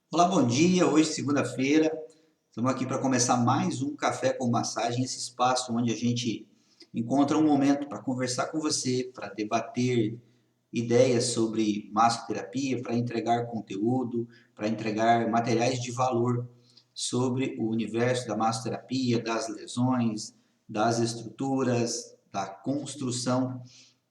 Olá, bom dia. Hoje, segunda-feira, estamos aqui para começar mais um Café com Massagem, esse espaço onde a gente encontra um momento para conversar com você, para debater ideias sobre massoterapia, para entregar conteúdo, para entregar materiais de valor sobre o universo da massoterapia, das lesões, das estruturas, da construção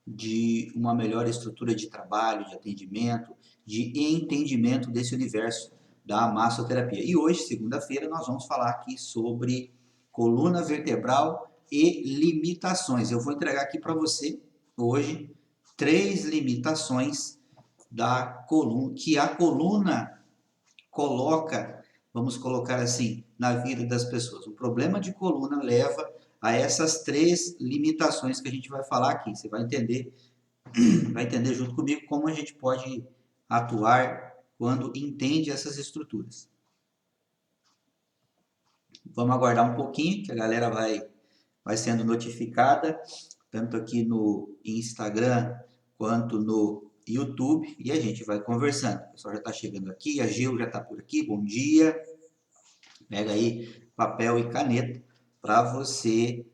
de uma melhor estrutura de trabalho, de atendimento, de entendimento desse universo da massoterapia. E hoje, segunda-feira, nós vamos falar aqui sobre coluna vertebral e limitações. Eu vou entregar aqui para você hoje três limitações da coluna que a coluna coloca, vamos colocar assim, na vida das pessoas. O problema de coluna leva a essas três limitações que a gente vai falar aqui. Você vai entender junto comigo como a gente pode atuar quando entende essas estruturas. Vamos aguardar um pouquinho que a galera vai sendo notificada, tanto aqui no Instagram quanto no YouTube, e a gente vai conversando. O pessoal já está chegando aqui, a Gil já está por aqui, bom dia. Pega aí papel e caneta para você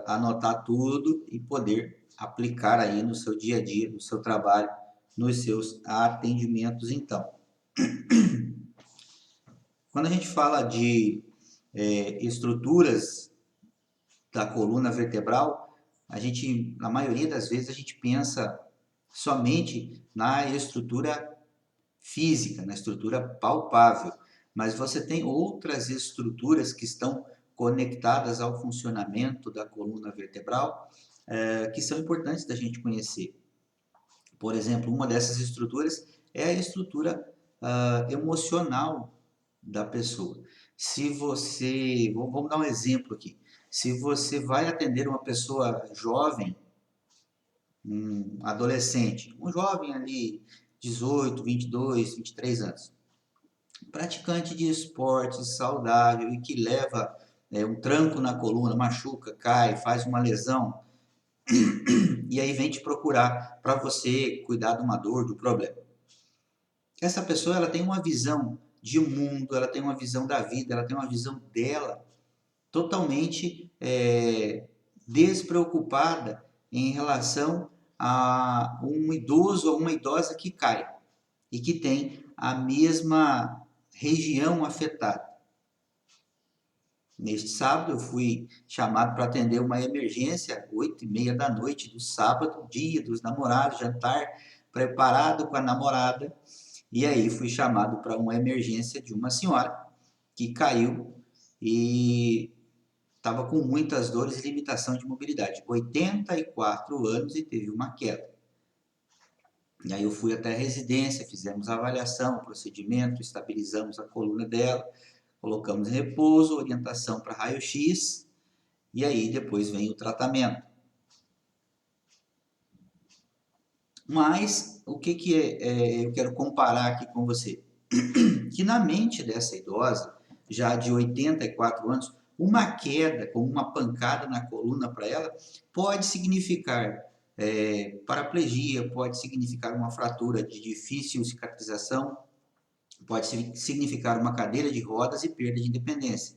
anotar tudo e poder aplicar aí no seu dia a dia, no seu trabalho, nos seus atendimentos. Então, quando a gente fala de estruturas da coluna vertebral, na maioria das vezes, a gente pensa somente na estrutura física, na estrutura palpável, mas você tem outras estruturas que estão conectadas ao funcionamento da coluna vertebral, que são importantes da gente conhecer. Por exemplo, uma dessas estruturas é a estrutura emocional da pessoa. Se você, vamos dar um exemplo aqui, se você vai atender uma pessoa jovem, um adolescente, um jovem ali, 18, 22, 23 anos, praticante de esportes saudável e que leva um tranco na coluna, machuca, cai, faz uma lesão, e aí vem te procurar para você cuidar de uma dor, do problema. Essa pessoa ela tem uma visão de mundo, ela tem uma visão da vida, ela tem uma visão dela totalmente despreocupada em relação a um idoso ou uma idosa que cai e que tem a mesma região afetada. Neste sábado eu fui chamado para atender uma emergência, 8h30 da noite do sábado, dia dos namorados, jantar preparado com a namorada. E aí fui chamado para uma emergência de uma senhora que caiu e estava com muitas dores e limitação de mobilidade. 84 anos e teve uma queda. E aí eu fui até a residência, fizemos a avaliação, o procedimento, estabilizamos a coluna dela, colocamos em repouso, orientação para raio-x, e aí depois vem o tratamento. Mas o que eu quero comparar aqui com você? Que na mente dessa idosa, já de 84 anos, uma queda, como uma pancada na coluna para ela, pode significar paraplegia, pode significar uma fratura de difícil cicatrização, pode significar uma cadeira de rodas e perda de independência.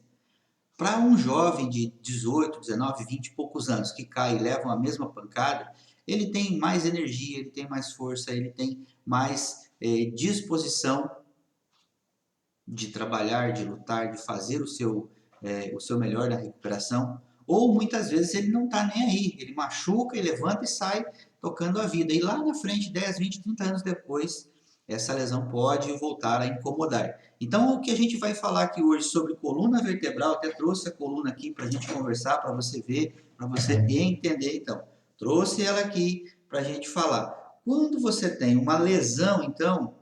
Para um jovem de 18, 19, 20 e poucos anos que cai e leva a mesma pancada, ele tem mais energia, ele tem mais força, ele tem mais disposição de trabalhar, de lutar, de fazer o seu melhor na recuperação. Ou muitas vezes ele não está nem aí, ele machuca, ele levanta e sai tocando a vida. E lá na frente, 10, 20, 30 anos depois, essa lesão pode voltar a incomodar. Então, o que a gente vai falar aqui hoje sobre coluna vertebral, até trouxe a coluna aqui para a gente conversar, para você ver, para você entender. Então, trouxe ela aqui para a gente falar. Quando você tem uma lesão, então,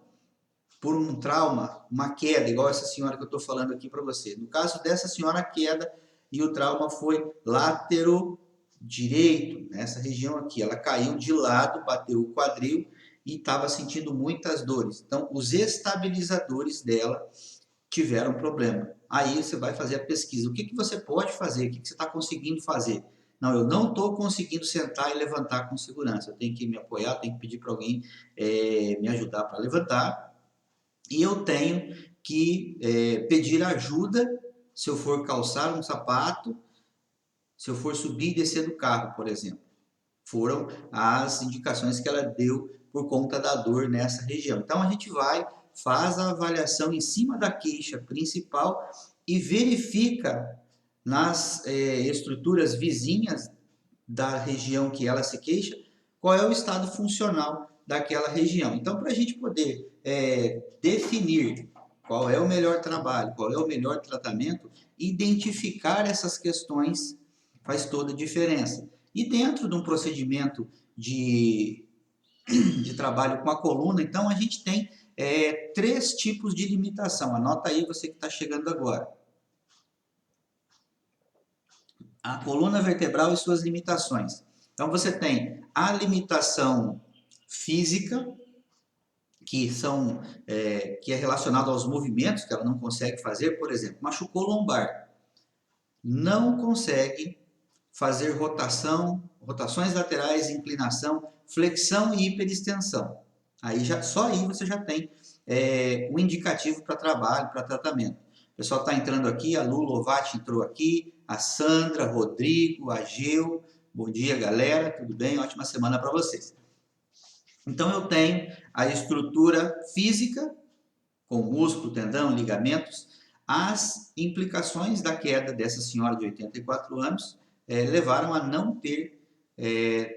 por um trauma, uma queda, igual essa senhora que eu estou falando aqui para você. No caso dessa senhora, a queda e o trauma foi látero direito, nessa região aqui. Ela caiu de lado, bateu o quadril e estava sentindo muitas dores. Então, os estabilizadores dela tiveram problema. Aí você vai fazer a pesquisa. O que você pode fazer? O que você está conseguindo fazer? Não, eu não estou conseguindo sentar e levantar com segurança. Eu tenho que me apoiar, tenho que pedir para alguém me ajudar para levantar. e eu tenho que pedir ajuda se eu for calçar um sapato, se eu for subir e descer do carro, por exemplo. Foram as indicações que ela deu por conta da dor nessa região. Então a gente vai, faz a avaliação em cima da queixa principal e verifica nas estruturas vizinhas da região que ela se queixa, qual é o estado funcional daquela região. Então, para a gente poder definir qual é o melhor trabalho, qual é o melhor tratamento, identificar essas questões faz toda a diferença. E dentro de um procedimento de trabalho com a coluna, então a gente tem 3 tipos de limitação. Anota aí você que está chegando agora. A coluna vertebral e suas limitações. Então você tem a limitação física, que é relacionada aos movimentos que ela não consegue fazer, por exemplo, machucou lombar, não consegue fazer rotações laterais, inclinação, flexão e hiperextensão. Só aí você já tem um indicativo para trabalho, para tratamento. O pessoal está entrando aqui, a Lu Lovati entrou aqui, a Sandra, Rodrigo, a Geu. Bom dia, galera, tudo bem? Ótima semana para vocês. Então eu tenho a estrutura física, com músculo, tendão, ligamentos. As implicações da queda dessa senhora de 84 anos levaram a não ter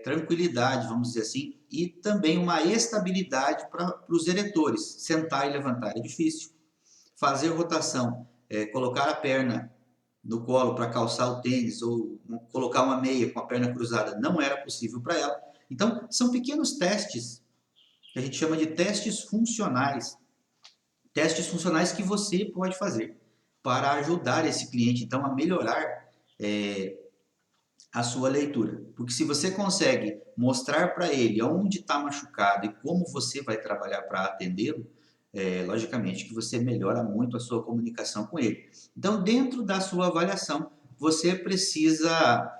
tranquilidade, vamos dizer assim, e também uma estabilidade para os eretores. Sentar e levantar é difícil. Fazer rotação, colocar a perna no colo para calçar o tênis ou colocar uma meia com a perna cruzada não era possível para ela. Então, são pequenos testes que a gente chama de testes funcionais. Testes funcionais que você pode fazer para ajudar esse cliente, então, a melhorar a sua leitura. Porque se você consegue mostrar para ele onde está machucado e como você vai trabalhar para atendê-lo, logicamente que você melhora muito a sua comunicação com ele. Então, dentro da sua avaliação, você precisa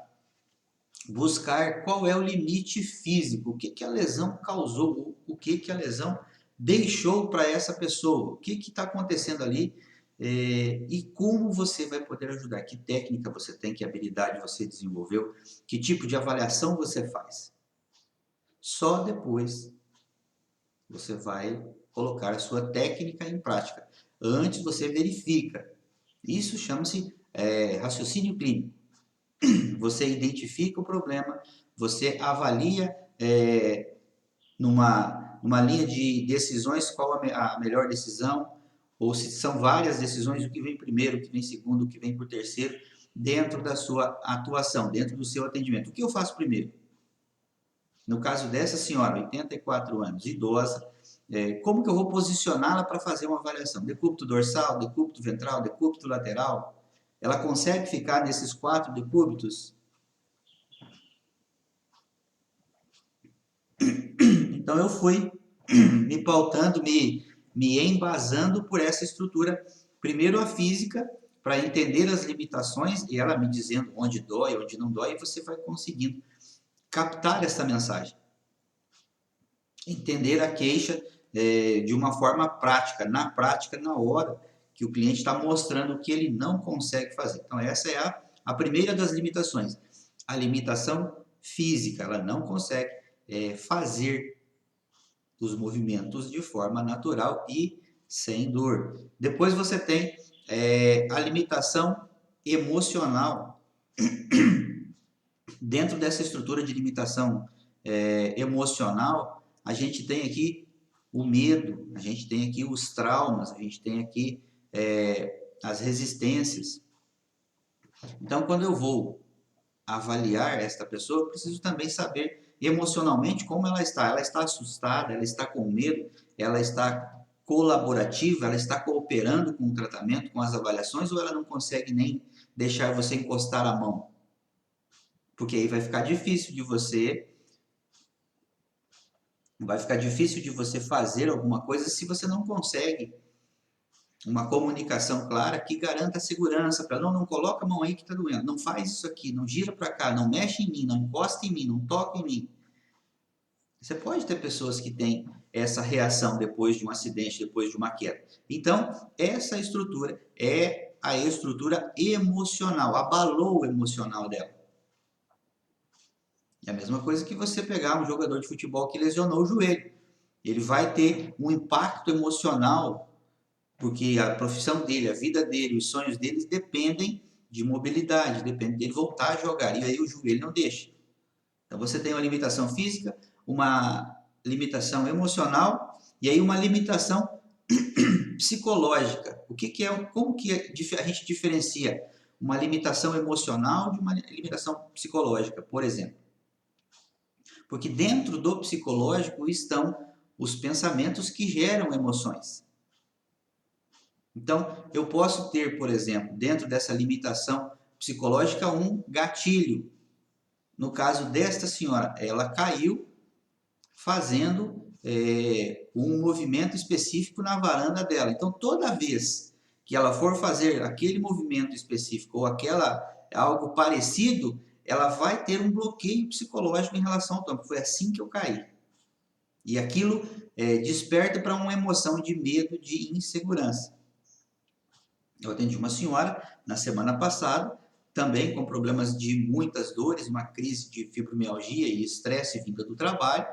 buscar qual é o limite físico, o que a lesão causou, o que a lesão deixou para essa pessoa, o que está acontecendo ali e como você vai poder ajudar, que técnica você tem, que habilidade você desenvolveu, que tipo de avaliação você faz. Só depois você vai colocar a sua técnica em prática. Antes você verifica. Isso chama-se raciocínio clínico. Você identifica o problema, você avalia numa linha de decisões qual a melhor decisão, ou se são várias decisões, o que vem primeiro, o que vem segundo, o que vem por terceiro, dentro da sua atuação, dentro do seu atendimento. O que eu faço primeiro? No caso dessa senhora, 84 anos, idosa, como que eu vou posicioná-la para fazer uma avaliação? Decúbito dorsal, decúbito ventral, decúbito lateral? Ela consegue ficar nesses 4 decúbitos? Então eu fui me pautando, me embasando por essa estrutura. Primeiro a física, para entender as limitações, e ela me dizendo onde dói, onde não dói, e você vai conseguindo captar essa mensagem. Entender a queixa de uma forma prática, na hora que o cliente está mostrando o que ele não consegue fazer. Então essa é a primeira das limitações. A limitação física, ela não consegue fazer os movimentos de forma natural e sem dor. Depois você tem a limitação emocional. Dentro dessa estrutura de limitação emocional, a gente tem aqui o medo, a gente tem aqui os traumas, a gente tem aqui as resistências. Então, quando eu vou avaliar esta pessoa, eu preciso também saber emocionalmente como ela está. Ela está assustada, ela está com medo, ela está colaborativa, ela está cooperando com o tratamento, com as avaliações, ou ela não consegue nem deixar você encostar a mão? Porque aí vai ficar difícil de você fazer alguma coisa se você não consegue uma comunicação clara que garanta a segurança para não coloca a mão aí que está doendo, não faz isso aqui, não gira para cá, não mexe em mim, não encosta em mim, não toca em mim. Você pode ter pessoas que têm essa reação depois de um acidente, depois de uma queda. Então, essa estrutura é a estrutura emocional, abalou o emocional dela. É a mesma coisa que você pegar um jogador de futebol que lesionou o joelho. Ele vai ter um impacto emocional, porque a profissão dele, a vida dele, os sonhos deles dependem de mobilidade, depende dele voltar a jogar. E aí o joelho não deixa. Então você tem uma limitação física, uma limitação emocional e aí uma limitação psicológica. O que, que é, como que a gente diferencia uma limitação emocional de uma limitação psicológica, por exemplo? Porque dentro do psicológico estão os pensamentos que geram emoções. Então, eu posso ter, por exemplo, dentro dessa limitação psicológica, um gatilho. No caso desta senhora, ela caiu fazendo um movimento específico na varanda dela. Então, toda vez que ela for fazer aquele movimento específico ou algo parecido, ela vai ter um bloqueio psicológico em relação ao tombo. Foi assim que eu caí. E aquilo desperta para uma emoção de medo, de insegurança. Eu atendi uma senhora na semana passada, também com problemas de muitas dores, uma crise de fibromialgia e estresse vinda do trabalho.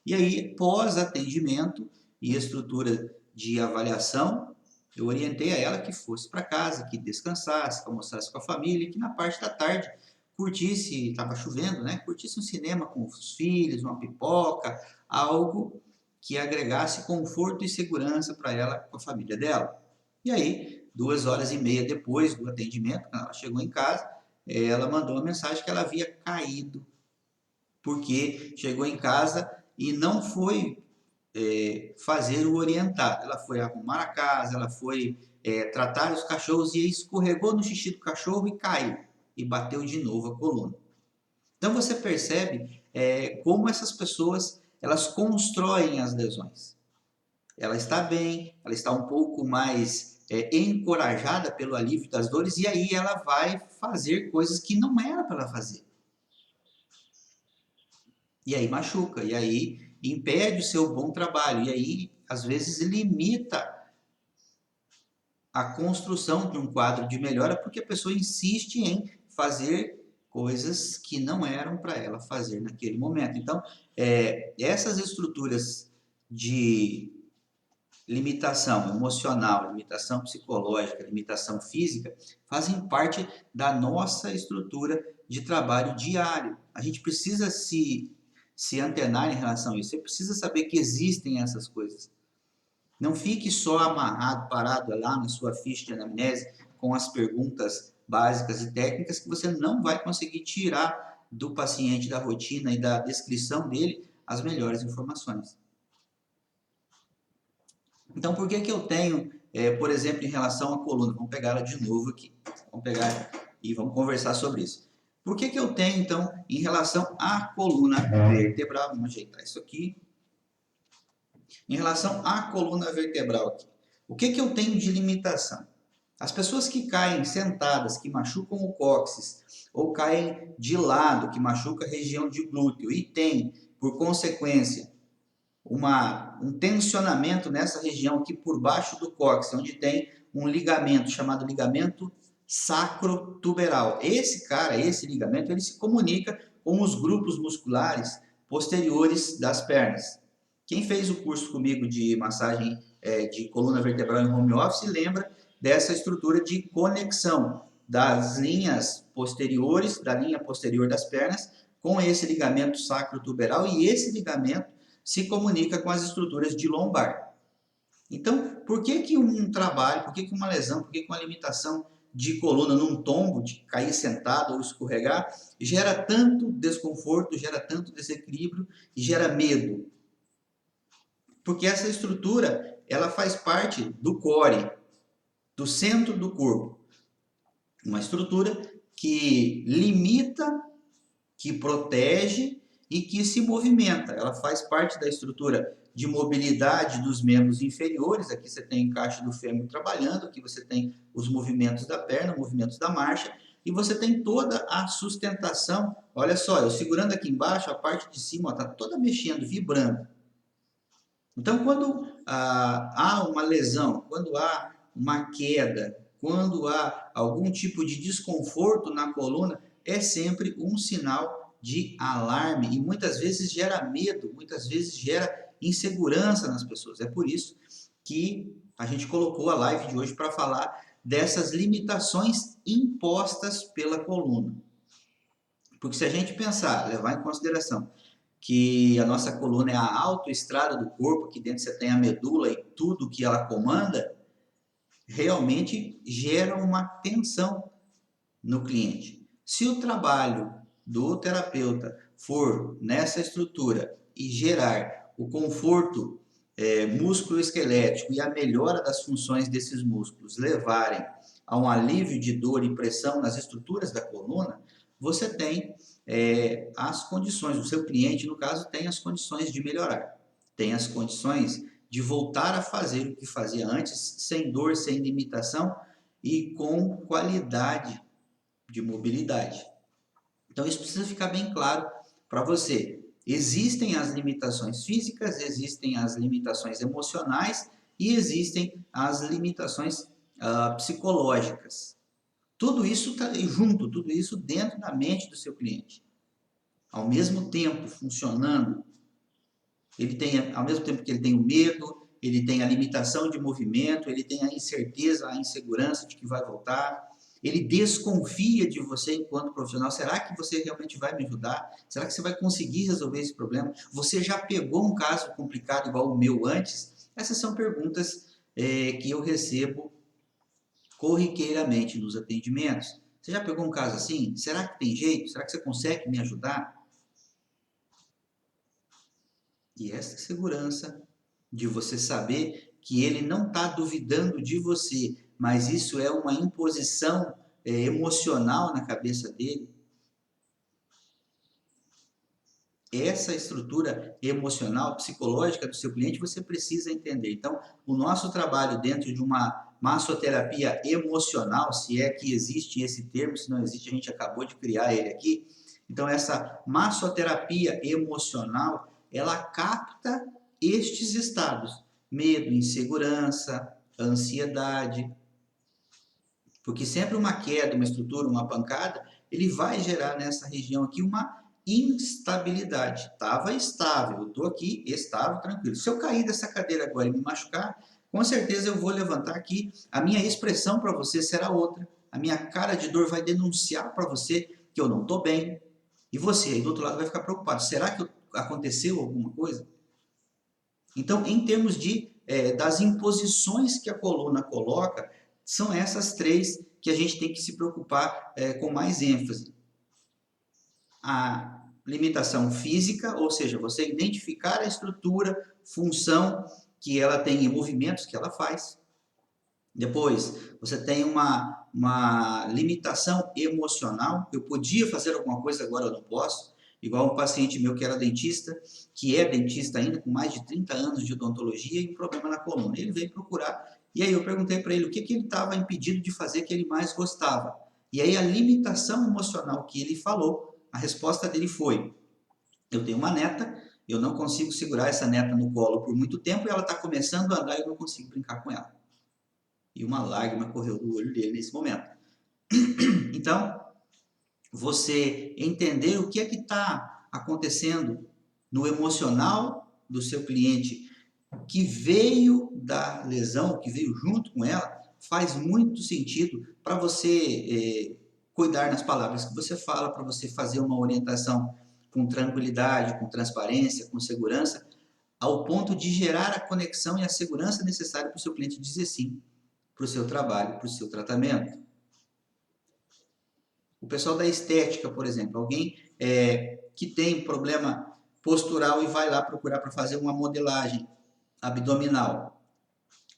E aí, pós-atendimento e estrutura de avaliação, eu orientei a ela que fosse para casa, que descansasse, que almoçasse com a família, e que na parte da tarde curtisse, estava chovendo, né? Curtisse um cinema com os filhos, uma pipoca, algo que agregasse conforto e segurança para ela, com a família dela. E aí, 2 horas e meia depois do atendimento, quando ela chegou em casa, ela mandou uma mensagem que ela havia caído, porque chegou em casa e não foi fazer o orientado. Ela foi arrumar a casa, ela foi tratar os cachorros e escorregou no xixi do cachorro e caiu. E bateu de novo a coluna. Então você percebe como essas pessoas elas constroem as lesões. Ela está bem, ela está um pouco mais encorajada pelo alívio das dores e aí ela vai fazer coisas que não era para ela fazer. E aí machuca, e aí impede o seu bom trabalho, e aí às vezes limita a construção de um quadro de melhora porque a pessoa insiste em fazer coisas que não eram para ela fazer naquele momento. Então, essas estruturas de limitação emocional, limitação psicológica, limitação física, fazem parte da nossa estrutura de trabalho diário. A gente precisa se antenar em relação a isso. Você precisa saber que existem essas coisas. Não fique só amarrado, parado lá na sua ficha de anamnese com as perguntas básicas e técnicas que você não vai conseguir tirar do paciente, da rotina e da descrição dele as melhores informações. Então, por que que eu tenho, por exemplo, em relação à coluna? Vamos pegar ela de novo aqui. Vamos pegar e vamos conversar sobre isso. Por que que eu tenho, então, em relação à coluna vertebral? Vamos ajeitar isso aqui. Em relação à coluna vertebral aqui. O que que eu tenho de limitação? As pessoas que caem sentadas, que machucam o cóccix, ou caem de lado, que machuca a região de glúteo, e tem, por consequência, um tensionamento nessa região aqui por baixo do cóccix, onde tem um ligamento chamado ligamento sacrotuberal. Esse ligamento, ele se comunica com os grupos musculares posteriores das pernas. Quem fez o curso comigo de massagem de coluna vertebral em home office lembra dessa estrutura de conexão das linhas posteriores, da linha posterior das pernas, com esse ligamento sacrotuberal, e esse ligamento se comunica com as estruturas de lombar. Então, por que um trabalho, por que uma lesão, por que uma limitação de coluna num tombo, de cair sentado ou escorregar, gera tanto desconforto, gera tanto desequilíbrio e gera medo? Porque essa estrutura, ela faz parte do core, do centro do corpo. Uma estrutura que limita, que protege e que se movimenta. Ela faz parte da estrutura de mobilidade dos membros inferiores. Aqui você tem o encaixe do fêmur trabalhando, aqui você tem os movimentos da perna, movimentos da marcha. e você tem toda a sustentação. Olha só, eu segurando aqui embaixo, a parte de cima está toda mexendo, vibrando. Então, quando há uma lesão, quando há uma queda, quando há algum tipo de desconforto na coluna, é sempre um sinal de alarme e muitas vezes gera medo, muitas vezes gera insegurança nas pessoas. É por isso que a gente colocou a live de hoje para falar dessas limitações impostas pela coluna. Porque se a gente pensar, levar em consideração que a nossa coluna é a autoestrada do corpo, que dentro você tem a medula e tudo que ela comanda, realmente gera uma tensão no cliente. Se o trabalho do terapeuta for nessa estrutura e gerar o conforto músculo-esquelético e a melhora das funções desses músculos levarem a um alívio de dor e pressão nas estruturas da coluna, você tem as condições, o seu cliente, no caso, tem as condições de melhorar, tem as condições de voltar a fazer o que fazia antes, sem dor, sem limitação e com qualidade de mobilidade. Então, isso precisa ficar bem claro para você. Existem as limitações físicas, existem as limitações emocionais e existem as limitações psicológicas. Tudo isso está junto, tudo isso dentro da mente do seu cliente. Ao mesmo tempo, funcionando, ele tem, ao mesmo tempo que ele tem o medo, ele tem a limitação de movimento, ele tem a incerteza, a insegurança de que vai voltar, ele desconfia de você enquanto profissional. Será que você realmente vai me ajudar? Será que você vai conseguir resolver esse problema? Você já pegou um caso complicado igual o meu antes? Essas são perguntas que eu recebo corriqueiramente nos atendimentos. Você já pegou um caso assim? Será que tem jeito? Será que você consegue me ajudar? E essa segurança de você saber que ele não está duvidando de você, mas isso é uma imposição emocional na cabeça dele. Essa estrutura emocional, psicológica do seu cliente, você precisa entender. Então, o nosso trabalho dentro de uma massoterapia emocional, se é que existe esse termo, se não existe, a gente acabou de criar ele aqui. Então, essa massoterapia emocional, ela capta estes estados: medo, insegurança, ansiedade. Porque sempre uma queda, uma estrutura, uma pancada, ele vai gerar nessa região aqui uma instabilidade. Estava estável, eu estou aqui estável, tranquilo. Se eu cair dessa cadeira agora e me machucar, com certeza eu vou levantar aqui, a minha expressão para você será outra. A minha cara de dor vai denunciar para você que eu não estou bem. E você aí do outro lado vai ficar preocupado. Será que aconteceu alguma coisa? Então, em termos das imposições que a coluna coloca, são essas três que a gente tem que se preocupar com mais ênfase. A limitação física, ou seja, você identificar a estrutura, função que ela tem e movimentos que ela faz. Depois, você tem uma limitação emocional. Eu podia fazer alguma coisa, agora eu não posso. Igual um paciente meu que era dentista, que é dentista ainda, com mais de 30 anos de odontologia e um problema na coluna. Ele veio procurar e aí eu perguntei para ele o que ele estava impedido de fazer que ele mais gostava. E aí a limitação emocional que ele falou, a resposta dele foi: eu tenho uma neta, eu não consigo segurar essa neta no colo por muito tempo e ela está começando a andar e eu não consigo brincar com ela. E uma lágrima correu do olho dele nesse momento. Então, você entender o que é que está acontecendo no emocional do seu cliente que veio da lesão, que veio junto com ela, faz muito sentido para você cuidar nas palavras que você fala, para você fazer uma orientação com tranquilidade, com transparência, com segurança, ao ponto de gerar a conexão e a segurança necessária para o seu cliente dizer sim para o seu trabalho, para o seu tratamento. O pessoal da estética, por exemplo, alguém que tem problema postural e vai lá procurar para fazer uma modelagem abdominal.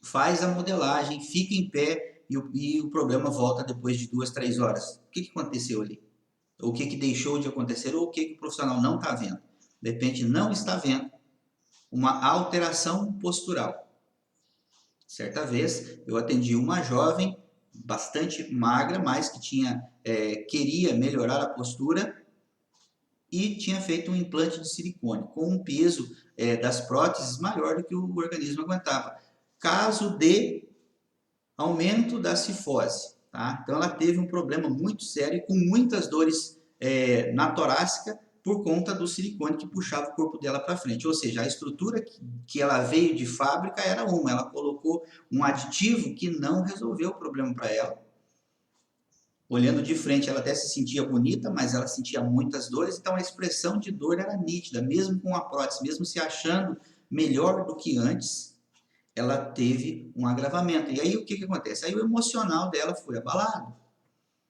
Faz a modelagem, fica em pé e o problema volta depois de 2, 3 horas. O que aconteceu ali? Ou o que deixou de acontecer? Ou o que o profissional não está vendo? De repente não está vendo uma alteração postural. Certa vez eu atendi uma jovem bastante magra, mas que queria melhorar a postura e tinha feito um implante de silicone com um peso das próteses maior do que o organismo aguentava. Caso de aumento da cifose, tá? Então ela teve um problema muito sério com muitas dores na torácica por conta do silicone que puxava o corpo dela para frente. Ou seja, a estrutura que ela veio de fábrica era ela colocou um aditivo que não resolveu o problema para ela. Olhando de frente, ela até se sentia bonita, mas ela sentia muitas dores, então a expressão de dor era nítida, mesmo com a prótese, mesmo se achando melhor do que antes, ela teve um agravamento. E aí o que acontece? Aí o emocional dela foi abalado.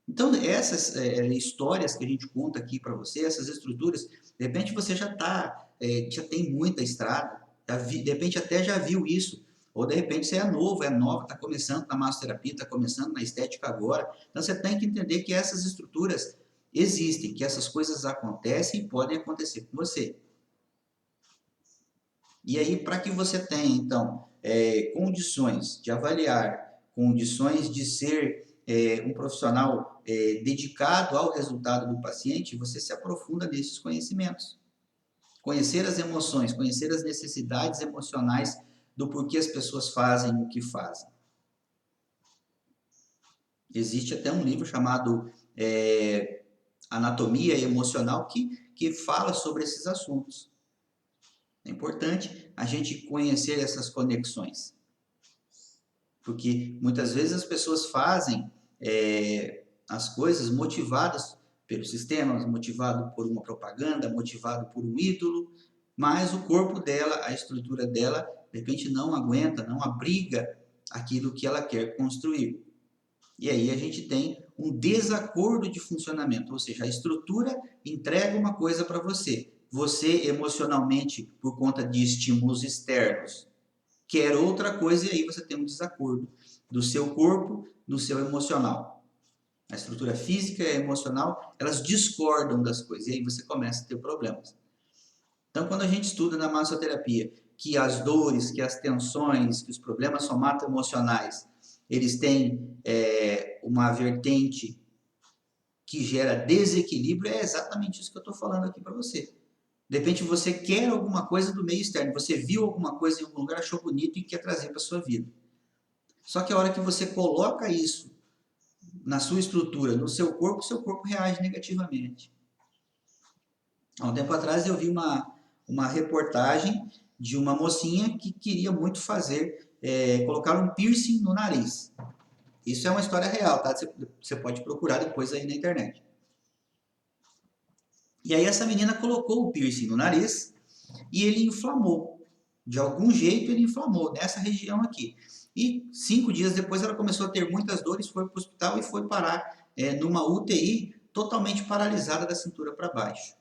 Então, essas histórias que a gente conta aqui para você, essas estruturas, de repente você já já tem muita estrada, de repente até já viu isso, ou de repente você é novo, é nova, está começando na massoterapia, está começando na estética agora. Então você tem que entender que essas estruturas existem, que essas coisas acontecem e podem acontecer com você. E aí, para que você tenha, então, condições de avaliar, condições de ser um profissional dedicado ao resultado do paciente, você se aprofunda nesses conhecimentos. Conhecer as emoções, conhecer as necessidades emocionais do porquê as pessoas fazem o que fazem. Existe até um livro chamado Anatomia Emocional que fala sobre esses assuntos. É importante a gente conhecer essas conexões. Porque muitas vezes as pessoas fazem as coisas motivadas pelo sistema, motivado por uma propaganda, motivado por um ídolo, mas o corpo dela, a estrutura dela, de repente não aguenta, não abriga aquilo que ela quer construir. E aí a gente tem um desacordo de funcionamento, ou seja, a estrutura entrega uma coisa para você. Você emocionalmente, por conta de estímulos externos, quer outra coisa e aí você tem um desacordo do seu corpo, do seu emocional. A estrutura física e a emocional, elas discordam das coisas e aí você começa a ter problemas. Então, quando a gente estuda na massoterapia que as dores, que as tensões, que os problemas somatoemocionais, eles têm uma vertente que gera desequilíbrio, é exatamente isso que eu estou falando aqui para você. De repente você quer alguma coisa do meio externo, você viu alguma coisa em algum lugar, achou bonito e quer trazer para a sua vida. Só que a hora que você coloca isso na sua estrutura, no seu corpo reage negativamente. Há um tempo atrás eu vi uma reportagem de uma mocinha que queria muito colocar um piercing no nariz. Isso é uma história real, tá? Você pode procurar depois aí na internet. E aí essa menina colocou o piercing no nariz e ele inflamou. De algum jeito ele inflamou nessa região aqui. E 5 dias depois ela começou a ter muitas dores, foi para o hospital e foi parar numa UTI totalmente paralisada da cintura para baixo.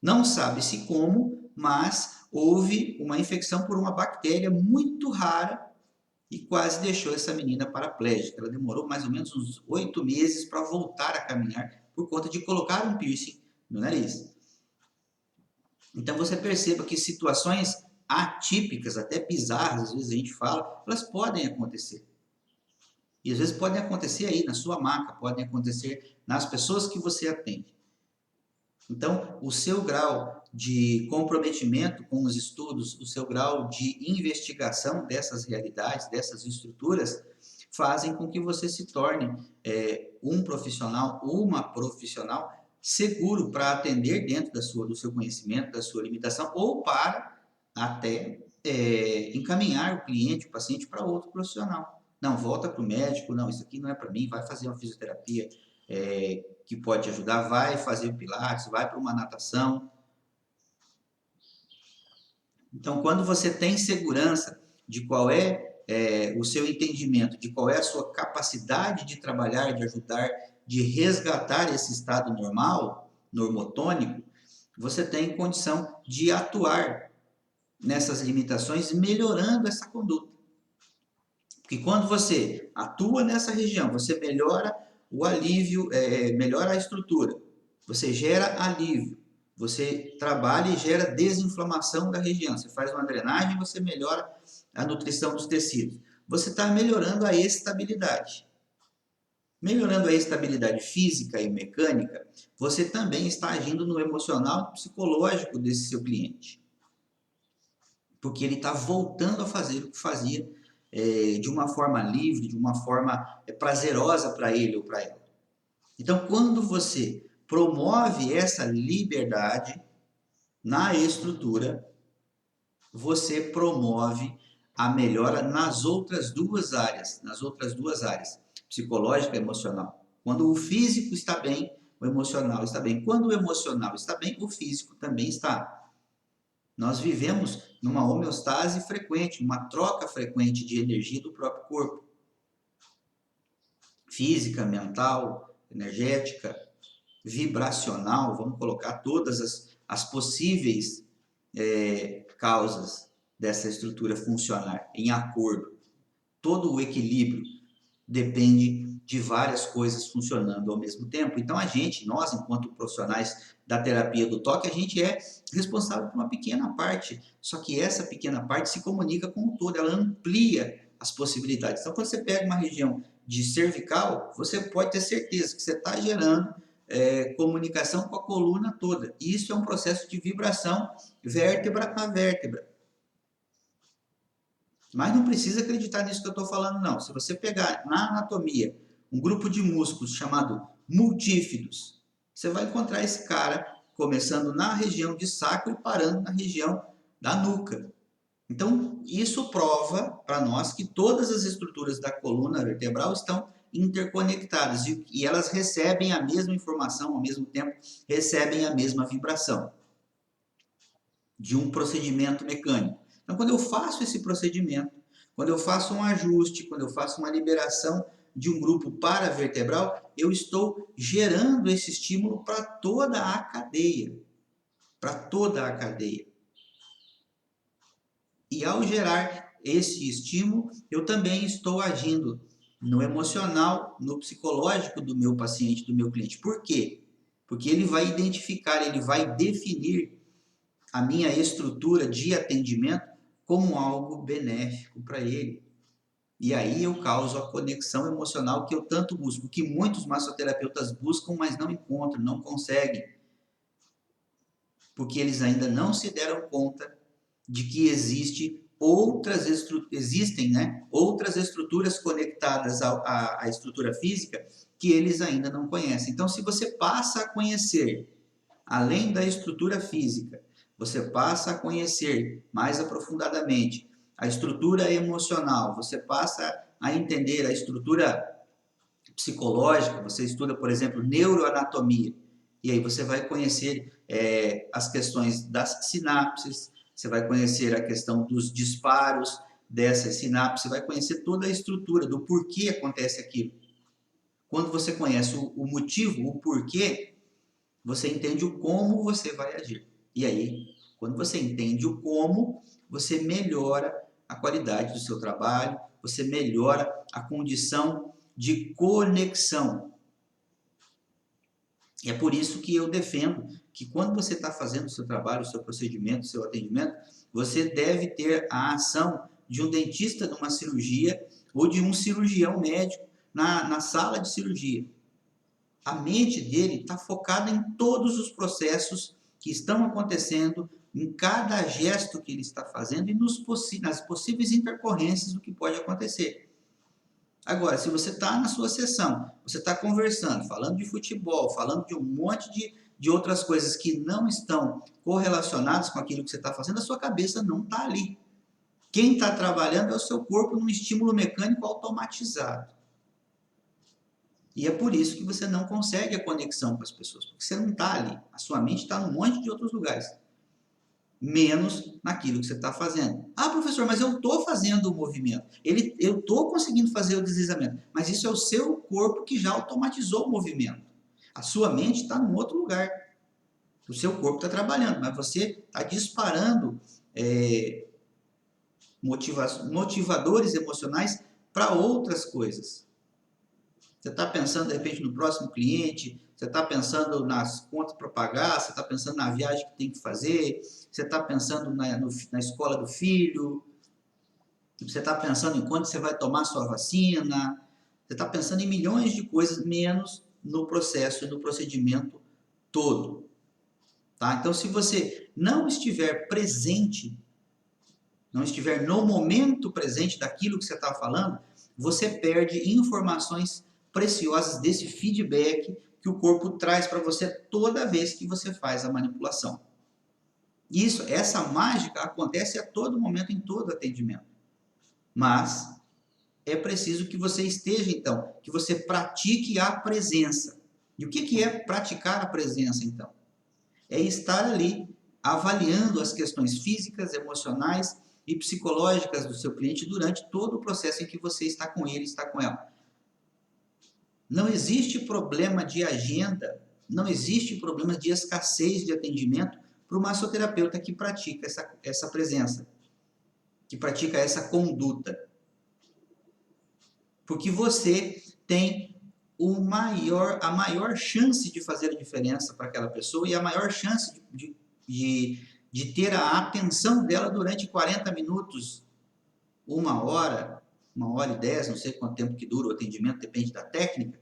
Não sabe-se como, mas houve uma infecção por uma bactéria muito rara e quase deixou essa menina paraplégica. Ela demorou mais ou menos uns 8 meses para voltar a caminhar por conta de colocar um piercing no nariz. Então você perceba que situações atípicas, até bizarras, às vezes a gente fala, elas podem acontecer. E às vezes podem acontecer aí na sua maca, podem acontecer nas pessoas que você atende. Então, o seu grau de comprometimento com os estudos, o seu grau de investigação dessas realidades, dessas estruturas, fazem com que você se torne um profissional, uma profissional seguro para atender dentro do seu conhecimento, da sua limitação, ou para até encaminhar o cliente, o paciente, para outro profissional. Não, volta para o médico, não, isso aqui não é para mim, vai fazer uma fisioterapia que pode ajudar, vai fazer pilates, vai para uma natação. Então, quando você tem segurança de qual o seu entendimento, de qual é a sua capacidade de trabalhar, de ajudar, de resgatar esse estado normal, normotônico, você tem condição de atuar nessas limitações, melhorando essa conduta. Porque quando você atua nessa região, você melhora o alívio, melhora a estrutura, você gera alívio, você trabalha e gera desinflamação da região, você faz uma drenagem, você melhora a nutrição dos tecidos. Você está melhorando a estabilidade. Melhorando a estabilidade física e mecânica, você também está agindo no emocional e psicológico desse seu cliente. Porque ele está voltando a fazer o que fazia de uma forma livre, de uma forma prazerosa para ele ou para ela. Então, quando você promove essa liberdade na estrutura, você promove a melhora nas outras duas áreas, psicológica e emocional. Quando o físico está bem, o emocional está bem. Quando o emocional está bem, o físico também está. Nós vivemos numa homeostase frequente, uma troca frequente de energia do próprio corpo. Física, mental, energética, vibracional, vamos colocar todas as possíveis causas dessa estrutura funcionar em acordo. Todo o equilíbrio depende de várias coisas funcionando ao mesmo tempo. Então nós, enquanto profissionais da terapia do toque, a gente é responsável por uma pequena parte, só que essa pequena parte se comunica com o todo, ela amplia as possibilidades. Então, quando você pega uma região de cervical, você pode ter certeza que você está gerando comunicação com a coluna toda. E isso é um processo de vibração vértebra a vértebra. Mas não precisa acreditar nisso que eu estou falando, não. Se você pegar na anatomia um grupo de músculos chamado multífidos, você vai encontrar esse cara começando na região de sacro e parando na região da nuca. Então, isso prova para nós que todas as estruturas da coluna vertebral estão interconectadas e elas recebem a mesma informação, ao mesmo tempo recebem a mesma vibração de um procedimento mecânico. Então, quando eu faço esse procedimento, quando eu faço um ajuste, quando eu faço uma liberação de um grupo paravertebral, eu estou gerando esse estímulo para toda a cadeia. Para toda a cadeia. E ao gerar esse estímulo, eu também estou agindo no emocional, no psicológico do meu paciente, do meu cliente. Por quê? Porque ele vai identificar, ele vai definir a minha estrutura de atendimento como algo benéfico para ele. E aí eu causo a conexão emocional que eu tanto busco, que muitos massoterapeutas buscam, mas não encontram, não conseguem. Porque eles ainda não se deram conta de que existem outras estruturas conectadas à estrutura física que eles ainda não conhecem. Então, se você passa a conhecer, além da estrutura física, você passa a conhecer mais aprofundadamente a estrutura emocional, você passa a entender a estrutura psicológica, você estuda, por exemplo, neuroanatomia, e aí você vai conhecer as questões das sinapses, você vai conhecer a questão dos disparos dessas sinapses, você vai conhecer toda a estrutura do porquê acontece aquilo. Quando você conhece o motivo, o porquê, você entende o como você vai agir. E aí, quando você entende o como, você melhora a qualidade do seu trabalho, você melhora a condição de conexão. E é por isso que eu defendo que quando você está fazendo o seu trabalho, o seu procedimento, o seu atendimento, você deve ter a ação de um dentista numa cirurgia ou de um cirurgião médico na sala de cirurgia. A mente dele está focada em todos os processos que estão acontecendo, em cada gesto que ele está fazendo e nas possíveis intercorrências do que pode acontecer. Agora, se você está na sua sessão, você está conversando, falando de futebol, falando de um monte de outras coisas que não estão correlacionadas com aquilo que você está fazendo, a sua cabeça não está ali. Quem está trabalhando é o seu corpo num estímulo mecânico automatizado. E é por isso que você não consegue a conexão com as pessoas, porque você não está ali. A sua mente está num monte de outros lugares, menos naquilo que você está fazendo. Ah, professor, mas eu estou fazendo o movimento. Eu estou conseguindo fazer o deslizamento, mas isso é o seu corpo que já automatizou o movimento. A sua mente está num outro lugar. O seu corpo está trabalhando, mas você está disparando motivadores emocionais para outras coisas. Você está pensando, de repente, no próximo cliente, você está pensando nas contas para pagar, você está pensando na viagem que tem que fazer, você está pensando na escola do filho, você está pensando em quando você vai tomar sua vacina, Você está pensando em milhões de coisas, menos no processo e no procedimento todo. Tá? Então, se você não estiver presente, não estiver no momento presente daquilo que você está falando, você perde informações preciosas desse feedback que o corpo traz para você toda vez que você faz a manipulação. Essa mágica acontece a todo momento, em todo atendimento. Mas é preciso que você esteja, então, que você pratique a presença. E o que é praticar a presença, então? É estar ali avaliando as questões físicas, emocionais e psicológicas do seu cliente durante todo o processo em que você está com ele, está com ela. Não existe problema de agenda, não existe problema de escassez de atendimento para o massoterapeuta que pratica essa presença, que pratica essa conduta. Porque você tem a maior chance de fazer a diferença para aquela pessoa e a maior chance de ter a atenção dela durante 40 minutos, 1 hora, 1 hora e 10, não sei quanto tempo que dura o atendimento, depende da técnica,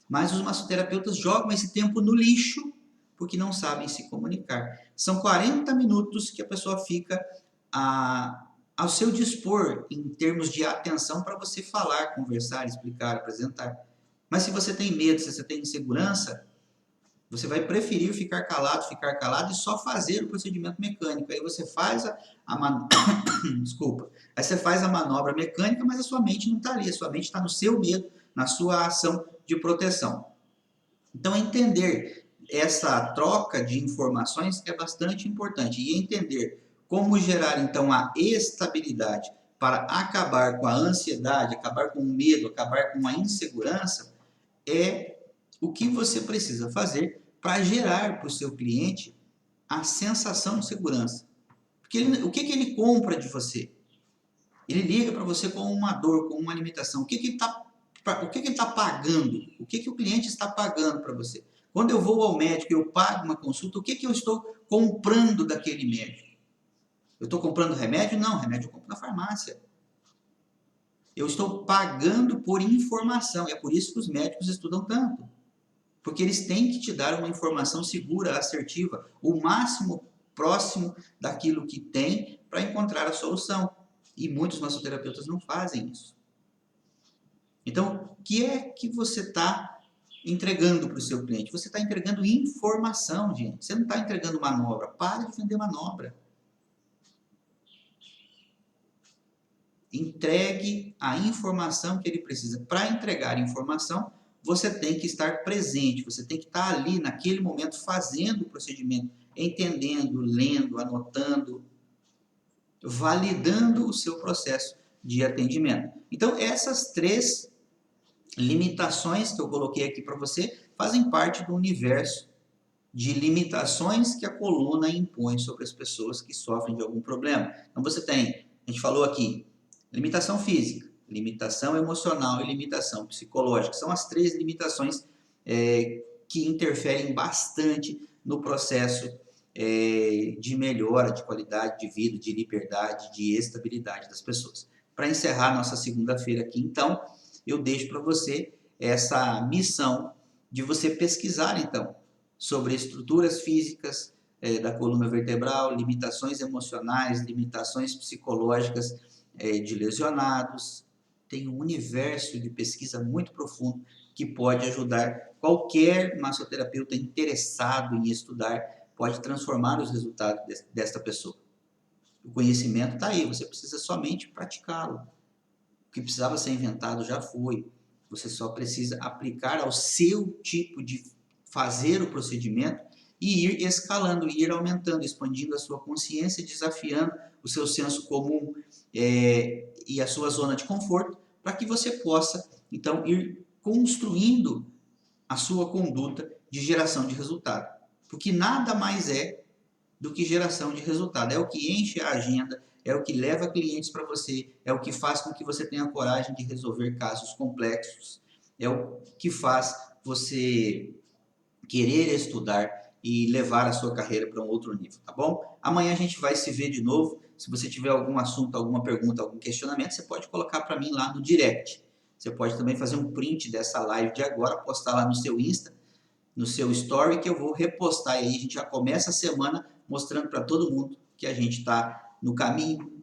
mas os massoterapeutas jogam esse tempo no lixo porque não sabem se comunicar. São 40 minutos que a pessoa fica ao seu dispor em termos de atenção para você falar, conversar, explicar, apresentar. Mas se você tem medo, se você tem insegurança, você vai preferir ficar calado e só fazer o procedimento mecânico. Aí você faz Desculpa. Aí você faz a manobra mecânica, mas a sua mente não está ali. A sua mente está no seu medo, na sua ação de proteção. Então, entender essa troca de informações é bastante importante. E entender como gerar, então, a estabilidade para acabar com a ansiedade, acabar com o medo, acabar com a insegurança, é o que você precisa fazer para gerar para o seu cliente a sensação de segurança. Porque o que ele compra de você? Ele liga para você com uma dor, com uma limitação. O que ele está pagando? O que o cliente está pagando para você? Quando eu vou ao médico e eu pago uma consulta, o que eu estou comprando daquele médico? Eu estou comprando remédio? Não, remédio eu compro na farmácia. Eu estou pagando por informação. É por isso que os médicos estudam tanto. Porque eles têm que te dar uma informação segura, assertiva, o máximo próximo daquilo que tem para encontrar a solução. E muitos massoterapeutas não fazem isso. Então, o que é que você está entregando para o seu cliente? Você está entregando informação, gente. Você não está entregando manobra. Para de vender manobra. Entregue a informação que ele precisa. Para entregar informação, você tem que estar presente, você tem que estar ali naquele momento fazendo o procedimento, entendendo, lendo, anotando, validando o seu processo de atendimento. Então, essas 3 limitações que eu coloquei aqui para você fazem parte do universo de limitações que a coluna impõe sobre as pessoas que sofrem de algum problema. Então, você tem, a gente falou aqui, limitação física, limitação emocional e limitação psicológica. São as 3 limitações que interferem bastante no processo de melhora de qualidade de vida, de liberdade, de estabilidade das pessoas. Para encerrar nossa segunda-feira aqui, então, eu deixo para você essa missão de você pesquisar, então, sobre estruturas físicas da coluna vertebral, limitações emocionais, limitações psicológicas de lesionados. Tem um universo de pesquisa muito profundo que pode ajudar qualquer massoterapeuta interessado em estudar, pode transformar os resultados desta pessoa. O conhecimento está aí, você precisa somente praticá-lo. O que precisava ser inventado já foi. Você só precisa aplicar ao seu tipo de fazer o procedimento e ir escalando, ir aumentando, expandindo a sua consciência, desafiando o seu senso comum e a sua zona de conforto, para que você possa, então, ir construindo a sua conduta de geração de resultado. Porque nada mais é do que geração de resultado. É o que enche a agenda, é o que leva clientes para você, é o que faz com que você tenha coragem de resolver casos complexos, é o que faz você querer estudar e levar a sua carreira para um outro nível, tá bom? Amanhã a gente vai se ver de novo. Se você tiver algum assunto, alguma pergunta, algum questionamento, você pode colocar para mim lá no direct. Você pode também fazer um print dessa live de agora, postar lá no seu Insta, no seu Story, que eu vou repostar. E aí a gente já começa a semana mostrando para todo mundo que a gente está no caminho,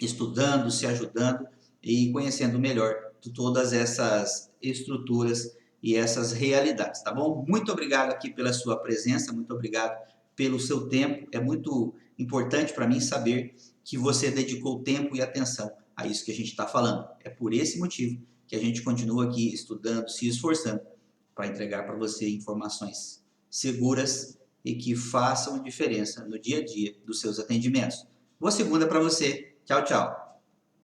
estudando, se ajudando e conhecendo melhor de todas essas estruturas e essas realidades, tá bom? Muito obrigado aqui pela sua presença, muito obrigado pelo seu tempo. É muito importante para mim saber que você dedicou tempo e atenção a isso que a gente está falando. É por esse motivo que a gente continua aqui estudando, se esforçando para entregar para você informações seguras e que façam diferença no dia a dia dos seus atendimentos. Boa segunda para você. Tchau, tchau.